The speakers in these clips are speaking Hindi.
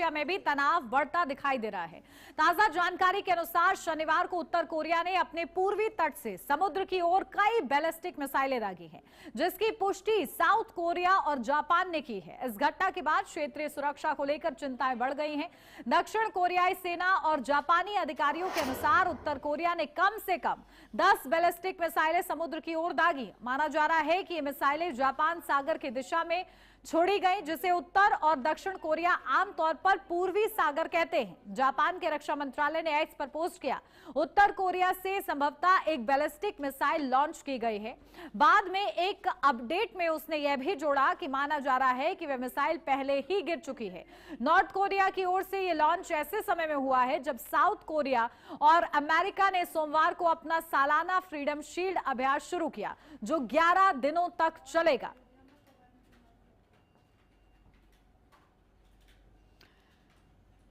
एशिया में भी तनाव बढ़ता दिखाई दे रहा है। ताजा जानकारी के अनुसार शनिवार को उत्तर कोरिया ने अपने पूर्वी तट से समुद्र की ओर कई बैलिस्टिक मिसाइलें दागी हैं, जिसकी पुष्टि साउथ कोरिया और जापान ने की है। इस घटना के बाद क्षेत्रीय सुरक्षा को लेकर चिंताएं बढ़ गई हैं। दक्षिण कोरियाई सेना और जापानी अधिकारियों के अनुसार उत्तर कोरिया ने कम से कम 10 बैलिस्टिक मिसाइलें समुद्र की ओर दागी। माना जा रहा है कि ये मिसाइलें जापान सागर की दिशा में छोड़ी गई, जिसे उत्तर और दक्षिण कोरिया आमतौर पर पूर्वी सागर कहते हैं। जापान के रक्षा मंत्रालय ने एक्स पर पोस्ट किया, उत्तर कोरिया से संभवतः एक बैलिस्टिक मिसाइल लॉन्च की गई है। बाद में एक अपडेट में उसने यह भी जोड़ा कि माना जा रहा है कि वह मिसाइल पहले ही गिर चुकी है। नॉर्थ कोरिया की ओर से यह लॉन्च ऐसे समय में हुआ है जब साउथ कोरिया और अमेरिका ने सोमवार को अपना सालाना फ्रीडम शील्ड अभ्यास शुरू किया, जो 11 दिनों तक चलेगा।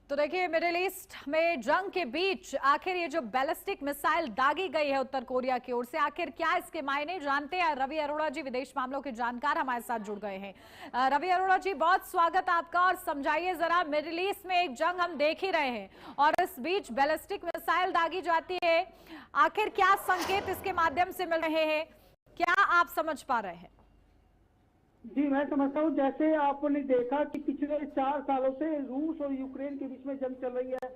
तो देखिए, मिडिल ईस्ट में जंग के बीच आखिर ये जो बैलिस्टिक मिसाइल दागी गई है उत्तर कोरिया की ओर से, आखिर क्या इसके मायने जानते हैं। रवि अरोड़ा जी, विदेश मामलों के जानकार, हमारे साथ जुड़ गए हैं। रवि अरोड़ा जी, बहुत स्वागत आपका। और समझाइए जरा, मिडिल ईस्ट में एक जंग हम देख ही रहे हैं और इस बीच बैलिस्टिक मिसाइल दागी जाती है, आखिर क्या संकेत इसके माध्यम से मिल रहे हैं, क्या आप समझ पा रहे हैं? जी, मैं समझता हूँ जैसे आपने देखा कि पिछले 4 सालों से रूस और यूक्रेन के बीच में जंग चल रही है,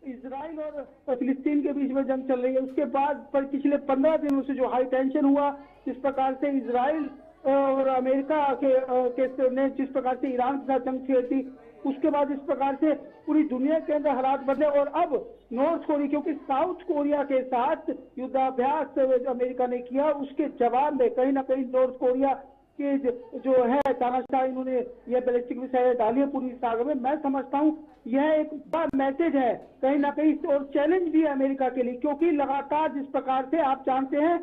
इजराइल और फिलिस्तीन के बीच में जंग चल रही है। उसके बाद पर पिछले 15 दिनों से जो हाई टेंशन हुआ, जिस प्रकार से इजराइल और अमेरिका के ने जिस प्रकार से ईरान के साथ जंग छेड़ी थी, उसके बाद इस प्रकार से पूरी दुनिया के अंदर हालात बदले। और अब नॉर्थ कोरिया, क्योंकि साउथ कोरिया के साथ युद्धाभ्यास अमेरिका ने किया, उसके जवाब में कहीं ना कहीं नॉर्थ कोरिया कि जो है तानाशाह, इन्होंने यह बैलिस्टिक मिसाइल डाली है पूरी सागर में। मैं समझता हूँ यह एक बड़ा मैसेज है कहीं ना कहीं, और चैलेंज भी है अमेरिका के लिए, क्योंकि लगातार जिस प्रकार से आप जानते हैं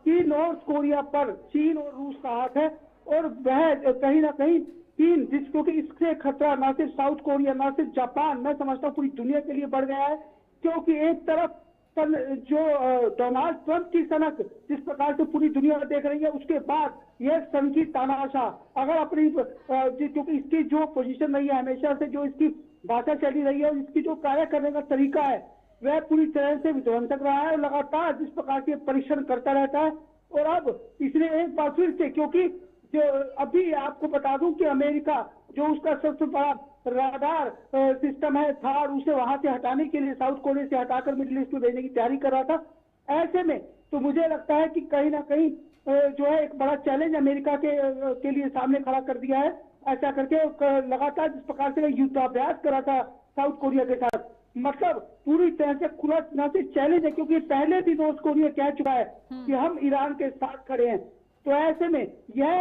कि नॉर्थ कोरिया पर चीन और रूस का हाथ है, और वह कहीं ना कहीं चीन क्योंकि इससे खतरा न सिर्फ साउथ कोरिया, न सिर्फ जापान, मैं समझता हूँ पूरी दुनिया के लिए बढ़ गया है। क्योंकि एक तरफ जो डोनाल्ड ट्रंप की सनक जिस प्रकार से पूरी दुनिया देख रही है, उसके बाद यह सन की तानाशाह अगर अपनी, क्योंकि इसकी जो पोजीशन रही है हमेशा से, जो इसकी भाषा चली रही है और इसकी जो कार्य करने का तरीका है, वह पूरी तरह से विध्वंसक रहा है और लगातार जिस प्रकार से परीक्षण करता रहता है। और अब इसने एक बार फिर से, क्योंकि जो अभी आपको बता दूं कि अमेरिका जो उसका सबसे बड़ा राडार सिस्टम है थार, उसे वहां से हटाने के लिए साउथ कोरिया से हटाकर मिडिल ईस्ट में भेजने की तैयारी कर रहा था। ऐसे में तो मुझे लगता है कि कहीं ना कहीं जो है एक बड़ा चैलेंज अमेरिका के लिए सामने खड़ा कर दिया है। ऐसा करके लगातार जिस प्रकार से युद्धाभ्यास करा था साउथ कोरिया के साथ, मतलब पूरी तरह से खुला न से चैलेंज है, क्योंकि पहले भी नॉर्थ कोरिया कह चुका है कि हम ईरान के साथ खड़े हैं। तो ऐसे में यह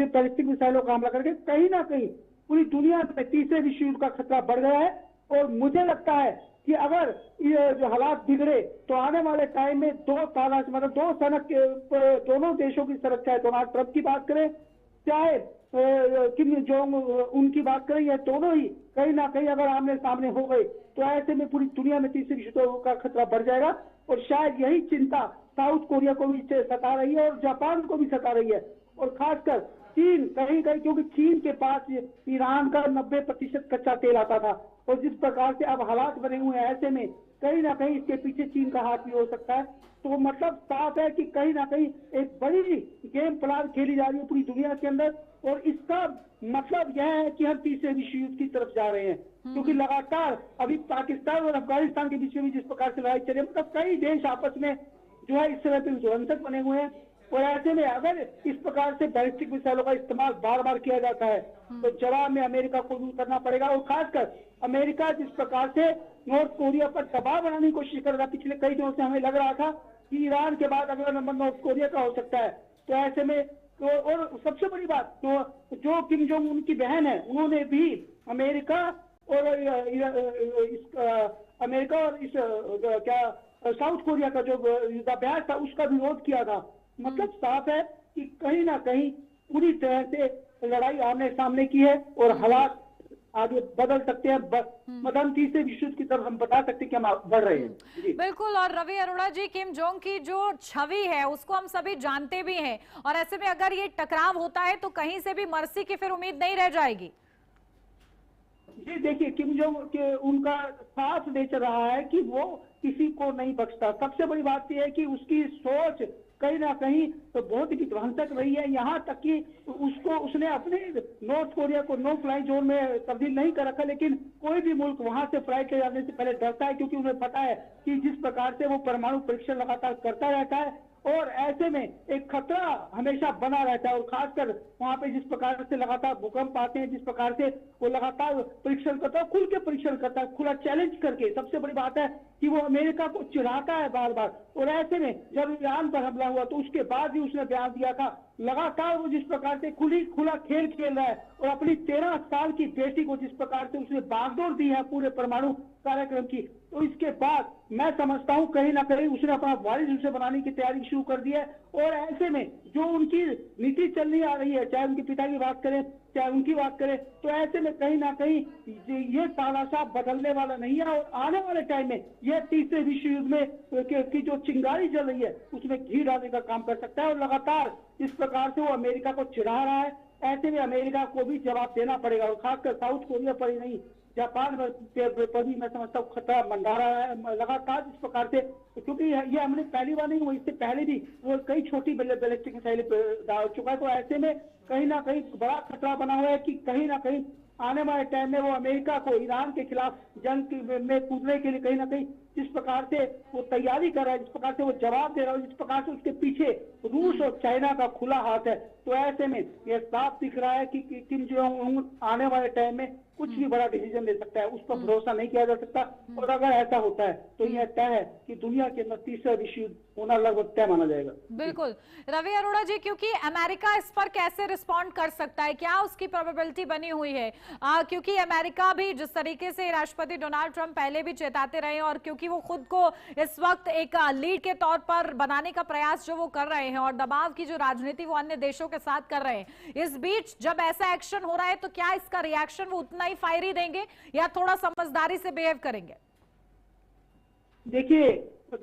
बैलिस्टिक मिसाइलों का हमला करके कहीं ना कहीं पूरी दुनिया में तीसरे विश्व युद्ध का खतरा बढ़ गया है। और मुझे लगता है कि अगर ये जो हालात बिगड़े तो आने वाले टाइम में दो सनक दोनों देशों की सड़क, चाहे डोनाल्ड ट्रंप की बात करें, चाहे किम जोंग उनकी बात करें, या दोनों ही कहीं ना कहीं अगर आमने सामने हो गए तो ऐसे में पूरी दुनिया में तीसरे विश्व युद्ध का खतरा बढ़ जाएगा। और शायद यही चिंता साउथ कोरिया को भी सता रही है और जापान को भी सता रही है, और खासकर चीन कहीं कहीं, क्योंकि चीन के पास ईरान का 90% कच्चा तेल आता था, और जिस प्रकार से अब हालात बने हुए हैं, ऐसे में कहीं ना कहीं इसके पीछे चीन का हाथ भी हो सकता है। तो मतलब साफ है कि कहीं ना कहीं एक बड़ी गेम प्लान खेली जा रही है पूरी दुनिया के अंदर, और इसका मतलब यह है कि हम तीसरे विश्व युद्ध की तरफ जा रहे हैं। क्योंकि लगातार अभी पाकिस्तान और अफगानिस्तान के बीच में भी जिस प्रकार से लड़ाई चल रही है, मतलब कई देश आपस में जो है इस तरह से विध्वंसक बने हुए हैं। और ऐसे में अगर इस प्रकार से बैलिस्टिक मिसाइलों का इस्तेमाल बार बार किया जाता है तो जवाब में अमेरिका को भी करना पड़ेगा। और खासकर अमेरिका जिस प्रकार से नॉर्थ कोरिया पर दबाव बनाने की कोशिश कर रहा था, पिछले कई दिनों से हमें लग रहा था कि ईरान के बाद अगला नंबर नॉर्थ कोरिया का हो सकता है। तो ऐसे में और सबसे बड़ी बात तो जो किम जोंग उनकी बहन है, उन्होंने भी अमेरिका और साउथ कोरिया का जो युद्धाभ्यास था उसका विरोध किया था। मतलब साफ है कि कहीं ना कहीं पूरी तरह से लड़ाई आमने सामने की है और हालात आगे बदल सकते हैं। मतलब तीसरे विश्व युद्ध की तरफ हम बता सकते हैं कि हम बढ़ रहे हैं। बिल्कुल। और रवि अरोड़ा जी, किम जोंग की जो छवि है उसको हम सभी जानते भी हैं, और ऐसे में अगर ये टकराव होता है तो कहीं से भी मर्सी की फिर उम्मीद नहीं रह जाएगी। जी देखिए, किम जोंग के उनका साफ नेचर रहा है कि वो किसी को नहीं बख्शता। सबसे बड़ी बात यह है कि उसकी सोच कहीं ना कहीं तो बहुत ही विध्वंसक रही है, यहाँ तक कि उसने अपने नॉर्थ कोरिया को नो फ्लाई जोन में तब्दील नहीं कर रखा, लेकिन कोई भी मुल्क वहां से फ्लाई किए जाने से पहले डरता है, क्योंकि उन्हें पता है कि जिस प्रकार से वो परमाणु परीक्षण लगातार करता रहता है और ऐसे में एक खतरा हमेशा बना रहता है। और खासकर वहां पे जिस प्रकार से लगातार भूकंप आते हैं, जिस प्रकार से वो लगातार परीक्षण करता है, खुल के परीक्षण करता है, खुला चैलेंज करके। सबसे बड़ी बात है कि वो अमेरिका को चिढ़ाता है बार बार। और ऐसे में जब ईरान पर हमला हुआ तो उसके बाद भी उसने बयान दिया था, लगातार वो जिस प्रकार से खुला खेल खेल रहा है और अपनी 13 साल की बेटी को जिस प्रकार से उसने बागडोर दी है पूरे परमाणु कार्यक्रम की, तो इसके बाद मैं समझता हूं कहीं ना कहीं उसने अपना वारिस उसे बनाने की तैयारी शुरू कर दी है। और ऐसे में जो उनकी नीति चलनी आ रही है, चाहे उनके पिता की बात करें चाहे उनकी बात करें, तो ऐसे में कहीं ना कहीं ये तानाशाह बदलने वाला नहीं है। और आने वाले टाइम में यह तीसरे विश्व युद्ध में की जो चिंगारी चल रही है उसमें घी डालने का काम कर सकता है। और लगातार इस प्रकार से वो अमेरिका को चिढ़ा रहा है, ऐसे में अमेरिका को भी जवाब देना पड़ेगा। और खासकर साउथ कोरिया पर ही नहीं, जापान पर भी मैं समझता हूँ खतरा मंडरा रहा है लगातार इस प्रकार से, क्योंकि ये हमने पहली बार नहीं हुआ, इससे पहले भी वो कई छोटी बैलिस्टिक मिसाइलें डाल चुका है। तो ऐसे में कहीं ना कहीं बड़ा खतरा बना हुआ है कि कहीं ना कहीं आने वाले टाइम में वो अमेरिका को ईरान के खिलाफ जंग में कूदने के लिए कहीं ना कहीं जिस प्रकार से वो तैयारी कर रहा है, जिस प्रकार से वो जवाब दे रहा है, जिस प्रकार से उसके पीछे रूस और चाइना का खुला हाथ है, तो ऐसे में यह साफ दिख रहा है कि किम जोंग उन आने वाले टाइम में कुछ भी बड़ा डिसीजन ले सकता है, उस पर भरोसा नहीं किया जा सकता। और अगर ऐसा होता है तो यह तय है कि दुनिया के अंदर तीसरा विश्व युद्ध होना लगभग तय माना जाएगा। बिल्कुल रवि अरोड़ा जी, क्योंकि अमेरिका इस पर कैसे रिस्पॉन्ड कर सकता है, क्या उसकी प्रोबेबिलिटी बनी हुई है? क्योंकि अमेरिका भी जिस तरीके से राष्ट्रपति डोनाल्ड ट्रंप पहले भी चेताते रहे और क्योंकि वो खुद को इस वक्त एक लीड के तौर पर बनाने का प्रयास जो वो कर रहे हैं और दबाव की जो राजनीति वो अन्य देशों के साथ कर रहे हैं, इस बीच जब ऐसा एक्शन हो रहा है तो क्या इसका रिएक्शन वो उतना ही फायरी देंगे या थोड़ा समझदारी से बिहेव करेंगे? देखिए,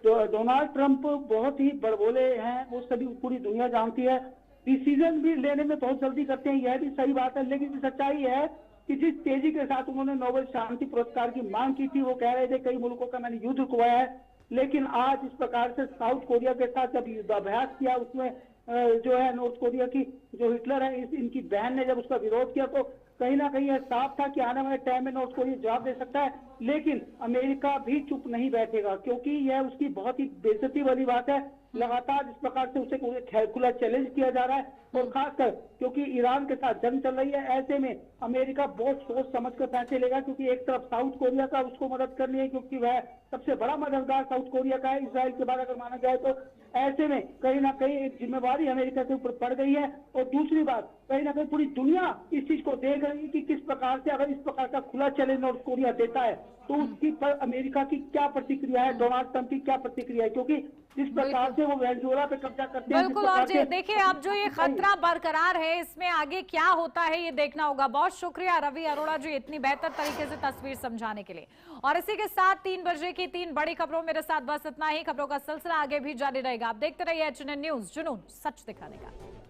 डोनाल्ड ट्रंप बहुत ही बड़बोले हैं, वो सभी पूरी दुनिया जानती है। डिसीजन भी लेने में बहुत जल्दी करते हैं, यह भी सही बात है, लेकिन सच्चाई है कि जिस तेजी के साथ उन्होंने नोबेल शांति पुरस्कार की मांग की थी, वो कह रहे थे कई मुल्कों का मैंने युद्ध रुकवाया है, लेकिन आज इस प्रकार से साउथ कोरिया के साथ जब युद्धाभ्यास किया, उसमें जो है नॉर्थ कोरिया की जो हिटलर है इनकी बहन ने जब उसका विरोध किया, तो कहीं ना कहीं यह साफ था कि आने वाले टाइम में नॉर्थ कोरिया जवाब दे सकता है। लेकिन अमेरिका भी चुप नहीं बैठेगा, क्योंकि यह उसकी बहुत ही बेइज्जती वाली बात है। लगातार इस प्रकार से उसे खुला चैलेंज किया जा रहा है, और खासकर क्योंकि ईरान के साथ जंग चल रही है, ऐसे में अमेरिका बहुत सोच समझ कर फैसले लेगा, क्योंकि एक तरफ साउथ कोरिया का उसको मदद करनी है, क्योंकि वह सबसे बड़ा मददगार साउथ कोरिया का है इसराइल के बाद अगर माना जाए तो। ऐसे में कहीं ना कहीं एक जिम्मेवारी अमेरिका के ऊपर पड़ गई है। और दूसरी बात, कहीं ना कहीं पूरी दुनिया इस चीज को देख रही है कि किस प्रकार से अगर इस प्रकार का खुला चैलेंज नॉर्थ कोरिया देता है तो उसकी पर अमेरिका की क्या प्रतिक्रिया है, डोनाल्ड ट्रंप की क्या प्रतिक्रिया है, क्योंकि जिस प्रकार से वो वेनेजुएला पे कब्जा करते हैं। बिल्कुल, और देखिए अब जो ये खतरा बरकरार है इसमें आगे क्या होता है ये देखना होगा। बहुत शुक्रिया रवि अरोड़ा जी इतनी बेहतर तरीके से तस्वीर समझाने के लिए। और इसी के साथ 3 बजे की 3 बड़ी खबरों मेरे साथ बस इतना ही। खबरों का सिलसिला आगे भी जारी रहेगा। आप देखते रहिए HNN न्यूज़, जुनून सच दिखाने का।